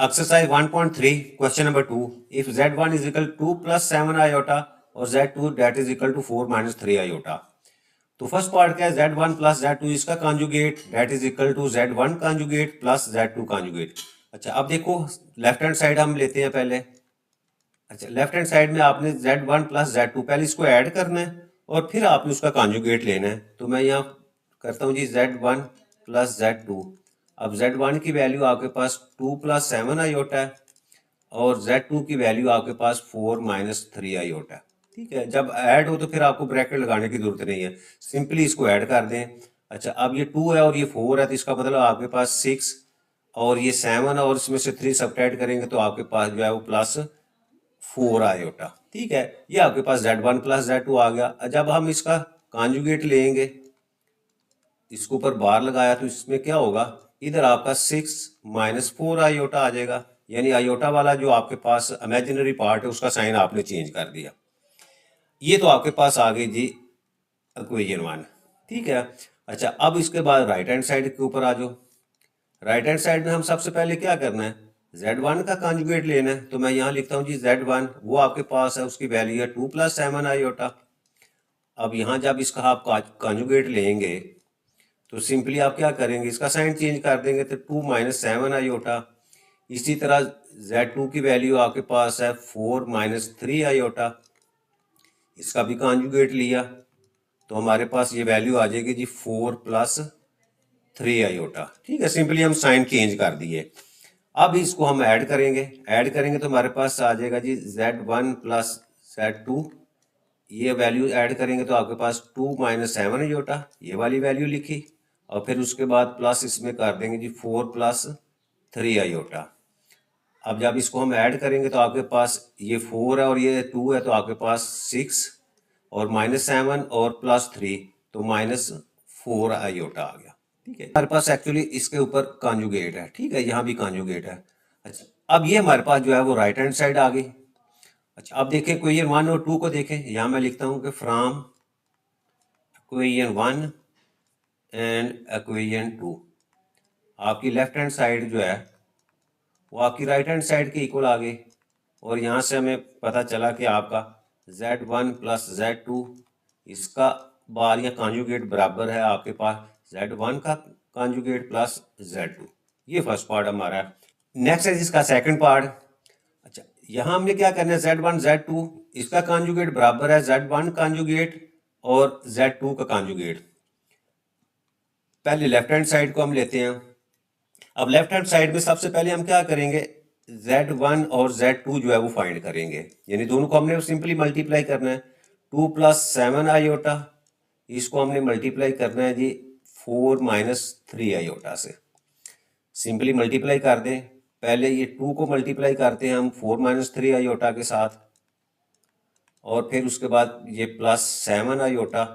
Exercise 1.3 question number 2. If z1 is equal to 2 plus 7 iota और z2 that is equal to 4 minus 3 iota. तो first part क्या है, z1 plus z2 इसका conjugate that is equal to z1 conjugate plus z2 conjugate. अच्छा अब देखो left hand side हम लेते हैं पहले। अच्छा लेफ्ट हैंड साइड में आपने z1 प्लस z2 पहले इसको ऐड करना है और फिर आपने उसका कॉन्जुगेट लेना है। तो मैं यहाँ करता हूँ जी z1 प्लस z2। अब z1 की वैल्यू आपके पास 2 प्लस 7 आयोटा है और z2 की वैल्यू आपके पास 4 माइनस 3 आयोटा है। ठीक है, जब ऐड हो तो फिर आपको ब्रैकेट लगाने की जरूरत नहीं है, सिंपली इसको ऐड कर दें। अच्छा अब ये 2 है और ये 4 है तो इसका मतलब आपके पास 6 और ये 7 और इसमें से 3 सब्ट्रैक्ट करेंगे तो आपके पास जो है वो प्लस 4 आयोटा। ठीक है, ये आपके पास z1 प्लस z2 आ गया। जब हम इसका कॉन्जुगेट लेंगे, इसके ऊपर बार लगाया तो इसमें क्या होगा, इधर आपका 6 माइनस 4 आयोटा आ जाएगा, यानी आयोटा वाला जो आपके पास इमेजिनरी पार्ट है उसका साइन आपने चेंज कर दिया। ये तो आपके पास आ गई जी इक्वेशन 1। ठीक है, अच्छा अब इसके बाद राइट हैंड साइड के ऊपर आ जाओ। राइट हैंड साइड में हम सबसे पहले क्या करना है, z1 का कॉन्जुगेट लेना है। तो मैं यहाँ लिखता हूँ जी z1, वो आपके पास है, उसकी वैल्यू है 2 प्लस 7 आयोटा। अब यहाँ जब इसका आप कॉन्जुगेट लेंगे तो सिंपली आप क्या करेंगे, इसका साइन चेंज कर देंगे तो 2 माइनस 7 आयोटा। इसी तरह z2 की वैल्यू आपके पास है 4 माइनस 3 आयोटा, इसका भी कॉन्जुगेट लिया तो हमारे पास ये वैल्यू आ जाएगी जी 4 प्लस 3 आयोटा। ठीक है, सिंपली हम साइन चेंज कर दिए। अब इसको हम ऐड करेंगे तो हमारे पास आ जाएगा जी z1 प्लस z2। ये वैल्यू ऐड करेंगे तो आपके पास 2 माइनस 7 आयोटा, ये वाली वैल्यू लिखी और फिर उसके बाद प्लस इसमें कर देंगे जी 4 प्लस 3 आयोटा। अब जब इसको हम ऐड करेंगे तो आपके पास ये 4 है और ये 2 है तो आपके पास 6 और माइनस 7 और प्लस 3 तो माइनस 4 आयोटा आ गया। ठीक है, हमारे पास एक्चुअली इसके ऊपर कॉन्जुगेट है। ठीक है, यहाँ भी कॉन्जुगेट है। अच्छा अब ये हमारे पास जो है वो राइट हैंड साइड आ गई। अच्छा अब देखें इक्वेशन 1 और 2 को देखें। यहाँ मैं लिखता हूँ कि फ्रॉम इक्वेशन 1 एंड इक्वेशन 2 आपकी लेफ्ट हैंड साइड जो है वो आपकी राइट हैंड साइड के इक्वल आ गई। और यहाँ से हमें पता चला कि आपका z1 प्लस z2 इसका बार या कॉन्जुगेट बराबर है आपके पास z1 का कॉन्जुगेट प्लस z2। ये फर्स्ट पार्ट हमारा है। नेक्स्ट है इसका सेकंड पार्ट। अच्छा यहाँ हमने क्या करना है, z1 z2 इसका कॉन्जुगेट बराबर है z1 कॉन्जुगेट और z2 का कॉन्जुगेट। पहले लेफ्ट हैंड साइड को हम लेते हैं। अब लेफ्ट हैंड साइड में सबसे पहले हम क्या करेंगे, z1 और z2 जो है वो फाइंड करेंगे, यानी दोनों को हमने सिंपली मल्टीप्लाई करना है। 2 प्लस 7 आयोटा, इसको हमने मल्टीप्लाई करना है जी 4 माइनस 3 आयोटा से। सिंपली मल्टीप्लाई कर दें, पहले ये 2 को मल्टीप्लाई करते हैं हम 4 माइनस 3 आयोटा के साथ और फिर उसके बाद ये प्लस 7 आयोटा,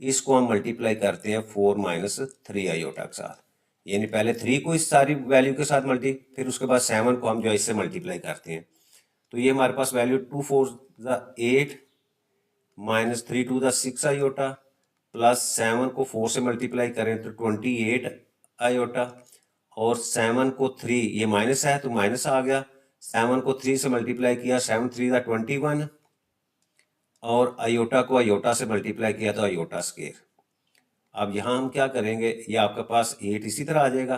इसको हम मल्टीप्लाई करते हैं 4 माइनस 3 आयोटा के साथ। यानी पहले 3 को इस सारी वैल्यू के साथ फिर उसके बाद 7 को हम जो इससे मल्टीप्लाई करते हैं। तो ये हमारे पास वैल्यू 2 4 8 माइनस 3 2 6 आयोटा प्लस 7 को 4 से मल्टीप्लाई करें तो 28 आयोटा और 7 को 3, ये माइनस है तो माइनस आ गया। 7 को 3 से मल्टीप्लाई किया, 7 3 21 और आयोटा को आयोटा से मल्टीप्लाई किया तो आयोटा स्क्वायर। अब यहाँ हम क्या करेंगे, ये आपके पास 8 इसी तरह आ जाएगा,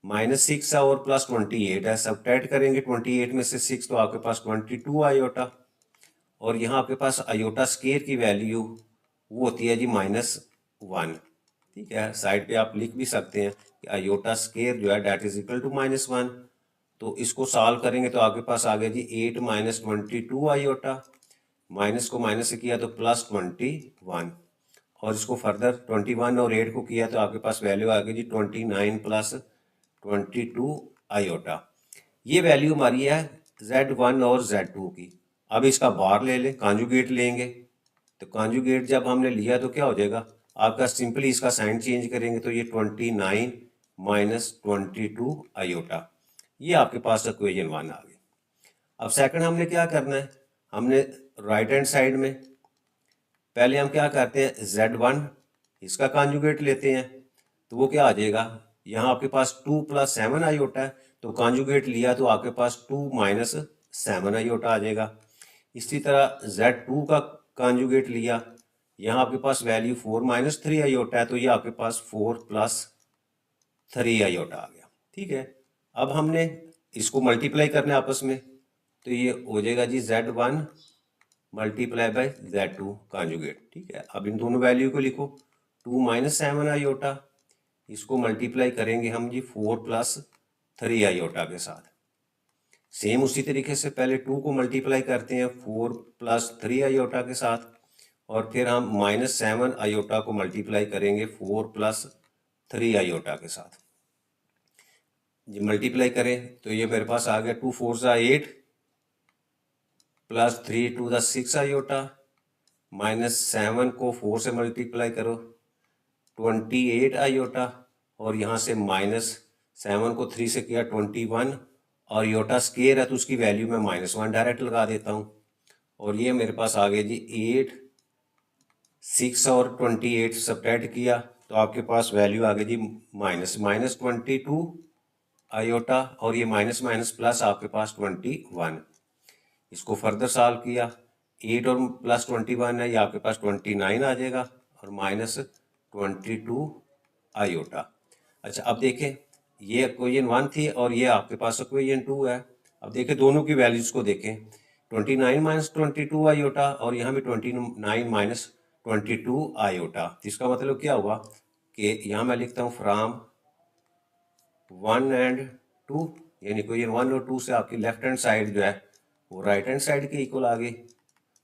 माइनस 6 है और प्लस 28 है, सब्ट्रैक्ट करेंगे 28 में से 6 तो आपके पास 22 आयोटा और यहाँ आपके पास आयोटा स्क्वायर की वैल्यू वो होती है जी -1। ठीक है, साइड पे आप लिख भी सकते हैं कि आयोटा स्क्वायर जो है डेट इज इक्वल टू -1। तो इसको सॉल्व करेंगे तो आपके पास आ गया जी 8 माइनस 22 आयोटा, माइनस को माइनस से किया तो प्लस 21 और इसको फर्दर 21 और 8 को किया तो आपके पास वैल्यू आ गई जी 29 प्लस 22 आयोटा। ये वैल्यू हमारी है z1 और z2 की। अब इसका बार ले लें, कॉन्जुगेट लेंगे तो कॉन्जुगेट जब हमने लिया तो क्या हो जाएगा आपका, सिंपली इसका साइन चेंज करेंगे तो ये 29 माइनस 22 आयोटा। ये आपके पास इक्वेशन 1 आ गई। अब सेकंड हमने क्या करना है, हमने राइट हैंड साइड में पहले हम क्या करते हैं, z1 इसका कॉन्जुगेट लेते हैं तो वो क्या आ जाएगा, यहाँ आपके पास 2 प्लस 7 आयोटा है तो कॉन्जुगेट लिया तो आपके पास 2 माइनस 7 आयोटा आ जाएगा। इसी तरह Z2 का कॉन्जुगेट लिया, यहाँ आपके पास वैल्यू 4 माइनस 3 आयोटा है, तो ये आपके पास 4 प्लस 3 आयोटा आ गया। ठीक है, अब हमने इसको मल्टीप्लाई करना है आपस में, तो ये हो जाएगा जी Z1 multiply by Z2 conjugate. ठीक है, अब इन दोनों वैल्यू को लिखो, 2 माइनस 7 आयोटा, इसको मल्टीप्लाई करेंगे हम जी 4 प्लस 3 आयोटा के साथ। सेम उसी तरीके से पहले 2 को मल्टीप्लाई करते हैं 4 प्लस 3 आयोटा के साथ, और फिर हम माइनस 7 आयोटा को मल्टीप्लाई करेंगे 4 प्लस 3 आयोटा के साथ। जी मल्टीप्लाई करें तो ये मेरे पास आ गया 2 4 ज़ा 8 प्लस 3 2 ज़ा 6 आयोटा, माइनस 7 को 4 से मल्टीप्लाई करो 28 आयोटा, और यहाँ से माइनस 7 को 3 से किया 21, और योटा स्केयर है तो उसकी वैल्यू मैं -1 डायरेक्ट लगा देता हूँ, और ये मेरे पास आ गया जी 8 6 और 28 सब्ट्रैक्ट किया तो आपके पास वैल्यू आ गई जी -22 आयोटा, और ये माइनस माइनस प्लस आपके पास 21। इसको फर्दर सॉल्व किया, 8 और प्लस 21 है, ये आपके पास 29 आ जाएगा, और -22 आयोटा। अच्छा अब देखें, ये इक्वेशन 1 थी और ये आपके पास इक्वेशन 2 है। अब देखें दोनों की वैल्यूज को देखें, 29 माइनस 22 आयोटा, और यहाँ भी 29 माइनस 22 आयोटा। तो इसका मतलब क्या हुआ कि यहाँ मैं लिखता हूँ फ्राम 1 एंड 2, यानी इक्वेशन 1 और 2 से आपकी लेफ्ट हैंड साइड जो है वो राइट हैंड साइड के इक्वल आ गई,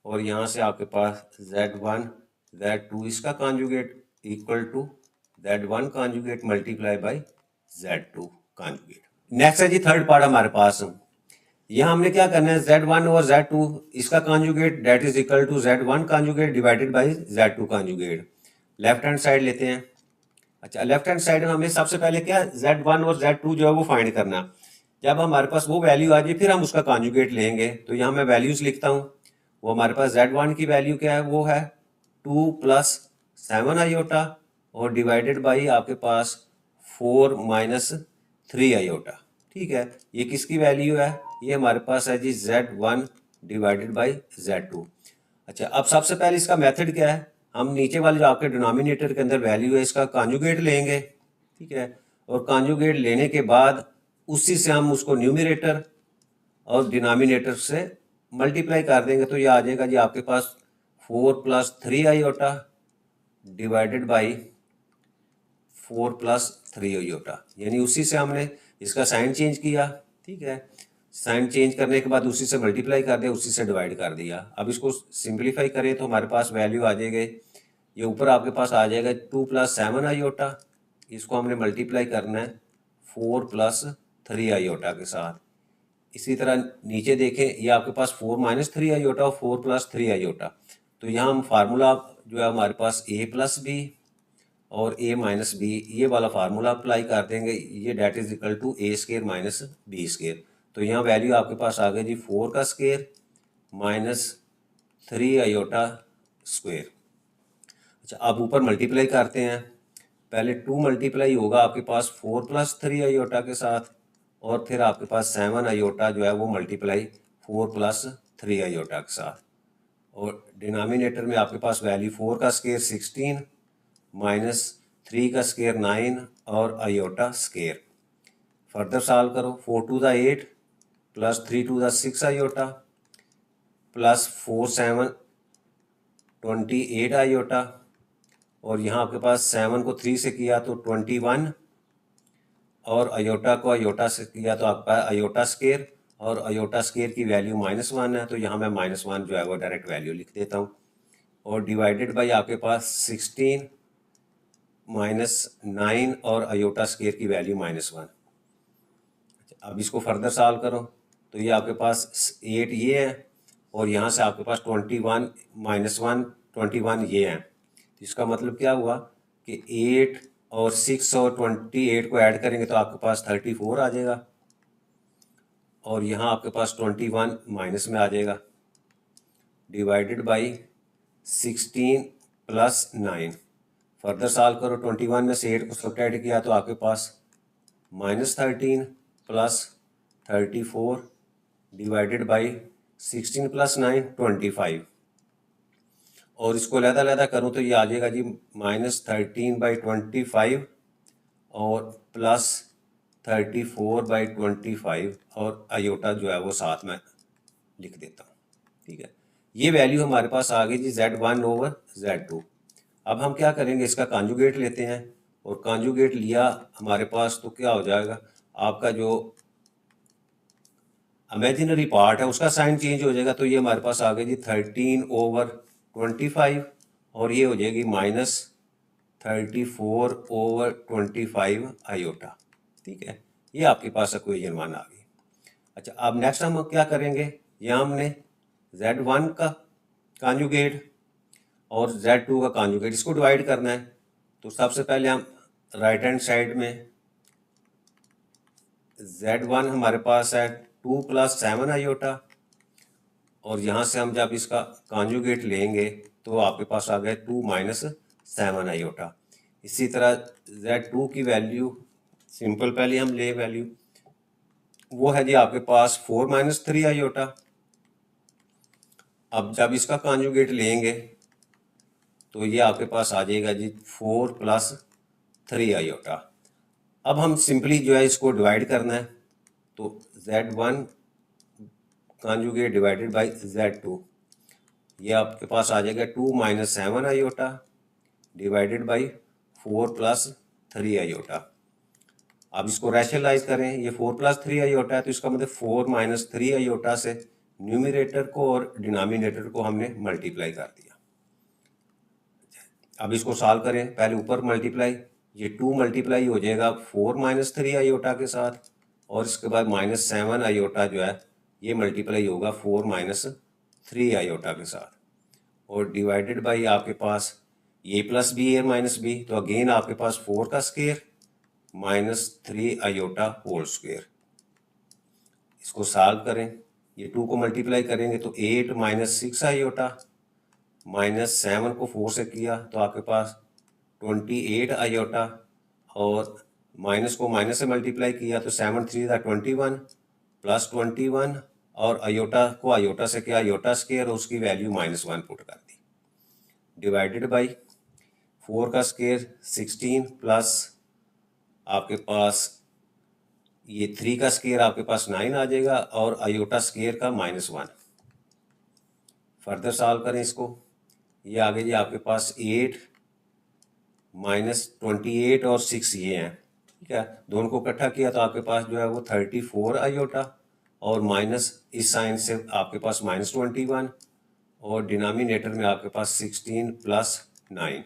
और यहाँ से आपके पास Z1 Z2 इसका conjugate equal to Z1 conjugate multiply by Z2 conjugate. Next है जी थर्ड पार्ट हमारे पास, यहाँ हमने क्या करना है Z1 और Z2 इसका conjugate that is equal to Z1 conjugate divided by Z2 conjugate. Left hand side लेते हैं। अच्छा लेफ्ट हैंड साइड में हमें सबसे पहले क्या Z1 और Z2 जो है वो फाइंड करना। जब हमारे पास वो वैल्यू आ जाए फिर हम उसका कॉन्जुगेट लेंगे। तो यहाँ मैं वैल्यूज लिखता हूँ, वो हमारे पास Z1 की वैल्यू क्या है, वो है 2 प्लस 7 आयोटा और डिवाइडेड बाई आपके पास 4 माइनस 3 आयोटा। ठीक है, ये किसकी वैल्यू है, ये हमारे पास है जी Z1 डिवाइडेड बाई Z2। अच्छा अब सबसे पहले इसका मेथड क्या है, हम नीचे वाले जो आपके डिनोमिनेटर के अंदर वैल्यू है इसका कॉन्जुगेट लेंगे। ठीक है, और कॉन्जुगेट लेने के बाद उसी से हम उसको न्यूमरेटर और डिनोमिनेटर से मल्टीप्लाई कर देंगे, तो ये आ जाएगा जी आपके पास 4 plus 3 iota divided by 4 plus 3 iota, यानी उसी से हमने इसका साइन चेंज किया। ठीक है, साइन चेंज करने के बाद उसी से मल्टीप्लाई कर दिया, उसी से डिवाइड कर दिया। अब इसको सिंप्लीफाई करें तो हमारे पास वैल्यू आ जाएगी, ये ऊपर आपके पास आ जाएगा 2 प्लस 7 आयोटा, इसको हमने मल्टीप्लाई करना है 4 प्लस 3 आयोटा के साथ। इसी तरह नीचे देखें, ये आपके पास 4 माइनस 3 आयोटा और 4 प्लस 3 आयोटा। तो यहाँ हम फार्मूला जो है हमारे पास a प्लस बी और a माइनस बी, ये वाला फार्मूला अप्लाई कर देंगे, ये that is equal to a square minus B square. तो यहाँ वैल्यू आपके पास आ गई जी 4 का स्केयर माइनस 3 आयोटा स्क्वेयर। अच्छा अब ऊपर मल्टीप्लाई करते हैं, पहले 2 मल्टीप्लाई होगा आपके पास 4 प्लस 3 आयोटा के साथ, और फिर आपके पास 7 आयोटा जो है वो मल्टीप्लाई 4 प्लस 3 आयोटा के साथ, और डिनोमिनेटर में आपके पास वैल्यू 4 का स्केयर 16 माइनस 3 का स्केयर 9 और आयोटा स्केयर। फर्दर सॉल्व करो, 4 2 ज़ा 8 प्लस 3 2 ज़ा 6 आयोटा प्लस 4 7 28 आयोटा, और यहाँ आपके पास 7 को 3 से किया तो 21, और आयोटा को आयोटा से किया तो आपका आयोटा स्केयर, और आयोटा स्केयर की वैल्यू -1 है, तो यहाँ मैं -1 जो है वो डायरेक्ट वैल्यू लिख देता हूँ, और डिवाइडेड बाई आपके पास 16 माइनस 9 और आयोटा स्केयर की वैल्यू -1। अब इसको फर्दर सॉल्व करो तो ये आपके पास 8 ये है, और यहाँ से आपके पास 21 -1 21 ये है। तो इसका मतलब क्या हुआ कि 8 और 6 और 28 को ऐड करेंगे तो आपके पास 34 आ जाएगा, और यहाँ आपके पास 21 माइनस में आ जाएगा, divided by 16 plus 9। Further solve करो, 21 में से 8 को सब्ट्रैक्ट किया तो आपके पास -13, प्लस 34 डिवाइडेड बाई 16 प्लस 9 25, और इसको अलग-अलग करूँ तो ये आ जाएगा जी -13/25 और प्लस 34/25, और आयोटा जो है वो साथ में लिख देता हूँ। ठीक है, ये वैल्यू हमारे पास आ गई जी Z1 ओवर Z2। अब हम क्या करेंगे, इसका कॉन्जुगेट लेते हैं, और कॉन्जुगेट लिया हमारे पास तो क्या हो जाएगा, आपका जो इमेजिनरी पार्ट है उसका साइन चेंज हो जाएगा। तो ये हमारे पास आ गया जी 13/25, और ये हो जाएगी -34/25 आयोटा। ठीक है, ये आपके पास इक्वेशन 1 आ गई। अच्छा, अब नेक्स्ट हम क्या करेंगे, यहाँ हमने Z1 का कॉन्जुगेट और Z2 का कॉन्जुगेट इसको डिवाइड करना है। तो सबसे पहले हम राइट हैंड साइड में Z1 हमारे पास है 2 + 7 आयोटा, और यहाँ से हम जब इसका कॉन्जुगेट लेंगे तो आपके पास आ गया 2 - 7 आयोटा। इसी तरह Z2 की वैल्यू सिंपल पहले हम ले वैल्यू, वो है जी आपके पास 4 - 3 आयोटा। अब जब इसका कॉन्जुगेट लेंगे तो ये आपके पास आ जाएगा जी 4 + 3 आयोटा। अब हम सिंपली जो है इसको डिवाइड करना है, तो Z1 conjugate divided by Z2, ये आपके पास आ जाएगा 2 - 7 आयोटा डिवाइडेड बाई 4 + 3 आयोटा। अब इसको रैशनलाइज करें, ये 4 + 3 आयोटा है, तो इसका मतलब 4 - 3 आयोटा से न्यूमिनेटर को और डिनोमिनेटर को हमने मल्टीप्लाई कर दिया। अब इसको सॉल्व करें, पहले ऊपर मल्टीप्लाई, ये 2 मल्टीप्लाई हो जाएगा 4 - 3 आयोटा के साथ, और इसके बाद -7 आयोटा जो है ये मल्टीप्लाई होगा 4 - 3 आयोटा के साथ, और डिवाइडेड बाई आपके पास ए प्लस बी ए माइनस बी, तो अगेन आपके पास 4 का स्क्वायर -3 आयोटा होल स्क्वायर। इसको सॉल्व करें, ये 2 को मल्टीप्लाई करेंगे तो 8 - 6 आयोटा, -7 को 4 से किया तो आपके पास 28 आयोटा, और माइनस को माइनस से मल्टीप्लाई किया तो 7 3 21 प्लस 21, और आयोटा को आयोटा से किया आयोटा स्क्वायर, उसकी वैल्यू -1 पुट कर दी, डिवाइडेड बाई 4 का स्क्वायर 16 प्लस आपके पास ये 3 का स्क्वायर आपके पास 9 आ जाएगा, और आयोटा स्क्वायर का -1। फर्दर सॉल्व करें इसको, ये आ गया जी आपके पास 8 -28 और 6 ये हैं। ठीक है, दोनों को इकट्ठा किया तो आपके पास जो है वो 34 आयोटा, और माइनस इस साइन से आपके पास -21, और डिनोमिनेटर में आपके पास 16 + 9।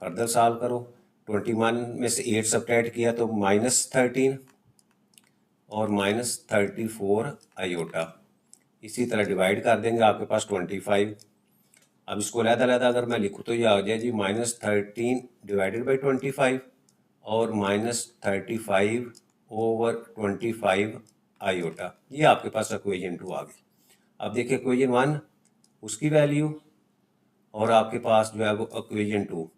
फर्दर सॉल्व करो, 21 में से 8 सब्ट्रैक्ट किया तो -13 और -34 आयोटा। इसी तरह डिवाइड कर देंगे, आपके पास 25। अब इसको अलग-अलग अगर मैं लिखूँ तो ये आ जाए जी -13 डिवाइडेड बाई 25 और -35/25 आयोटा। ये आपके पास इक्वेशन 2 आ गई। अब देखिए इक्वेशन 1 उसकी वैल्यू और आपके पास जो है वो इक्वेशन 2,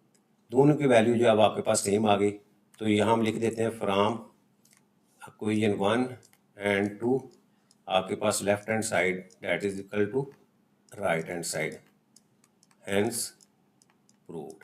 दोनों की वैल्यू जो है अब आपके पास सेम आ गई। तो यहाँ हम लिख देते हैं फ्रॉम इक्वेशन 1 एंड 2 आपके पास left hand side that is equal to right hand side, hence proved।